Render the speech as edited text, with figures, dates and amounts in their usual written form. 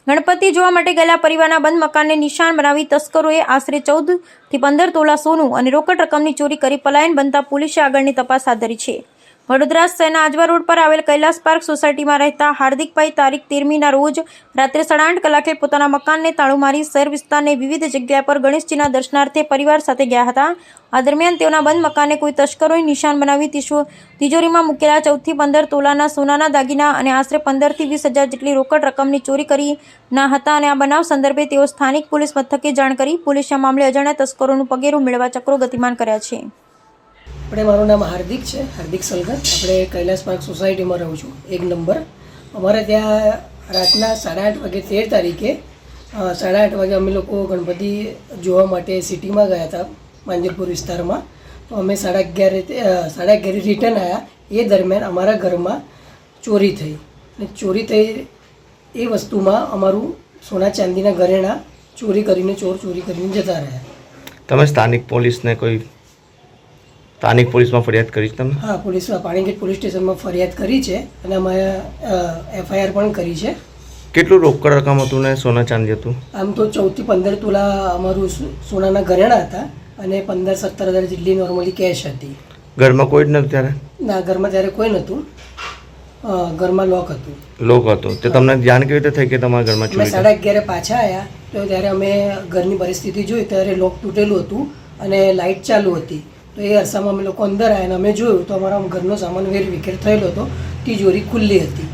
ગણપતિ જોવા માટે ગયેલા પરિવારના બંધ મકાનને નિશાન બનાવી તસ્કરોએ આશરે 14 થી 15 તોલા સોનું અને રોકડ રકમની ચોરી કરી પલાયન બનતા પોલીસે આગળની તપાસ હાથ ધરી છે. વડોદરા શહેરના આજવા રોડ પર આવેલ કૈલાસ પાર્ક સોસાયટીમાં રહેતા હાર્દિકભાઈ તારીખ 13મીના રોજ રાત્રે 8:30 કલાકે પોતાના મકાનને તાળું મારી શહેર વિસ્તારની વિવિધ જગ્યા પર ગણેશજીના દર્શનાર્થે પરિવાર સાથે ગયા હતા. આ દરમિયાન તેઓના બંધ મકાને કોઈ તસ્કરોએ નિશાન બનાવી તિજોરીમાં મૂકેલા 14 થી 15 તોલાના સોનાના દાગીના અને આશરે 15 થી 20 હજાર જેટલી રોકડ રકમની ચોરી કરી ના હતા અને આ બનાવ સંદર્ભે તેઓ સ્થાનિક પોલીસ મથકે જાણ કરી પોલીસે આ મામલે અજાણ્યા તસ્કરોનું પગેરું મેળવવા ચક્રો ગતિમાન કર્યા છે. મારું નામ હાર્દિક છે, હાર્દિક સલગત. આપણે કૈલાસ પાર્ક સોસાયટીમાં રહું છું, 1 નંબર. અમારે ત્યાં રાતના 8:30 વાગે 13 તારીખે 8:30 વાગે અમે લોકો ગણપતિ જોવા માટે સિટીમાં ગયા હતા, માંજલપુર વિસ્તારમાં. તો અમે 11:30 રિટર્ન આવ્યા. એ દરમિયાન અમારા ઘરમાં ચોરી થઈ અને ચોરી થઈ એ વસ્તુમાં અમારું સોના ચાંદીના ઘરેણાં ચોરી કરીને જતા રહ્યા. તમે સ્થાનિક પોલીસમાં ફરિયાદ કરી છે તમે? હા, પાણીગેટ પોલીસ સ્ટેશનમાં ફરિયાદ કરી છે અને અમે FIR પણ કરી છે. કેટલું રોકડ રકમ હતું ને સોના ચાંદી હતું? આમ તો 14 થી 15 તોલા અમારું સોનાના ઘરેણા હતા અને 15-17 હજાર જેટલી નોર્મલી કેશ હતી. ઘરમાં કોઈ જ નહોતું ત્યારે? ના, ઘરમાં ત્યારે કોઈ નહોતું. ઘરમાં લોક હતું. લોક હતું. તો તમને જાણ કેવી રીતે થઈ કે તમારા ઘરમાં ચોરી? 11:30 પાછા આવ્યા તો ત્યારે અમે ઘરની પરિસ્થિતિ જોઈ ત્યારે લોક તૂટેલું હતું અને લાઇટ ચાલુ હતી. તો એ અરસામાં અમે લોકો અંદર આવ્યા અને અમે જોયું તો અમારા ઘરનો સામાન વેરવિખેર થયેલો હતો. તિજોરી ખુલ્લી હતી.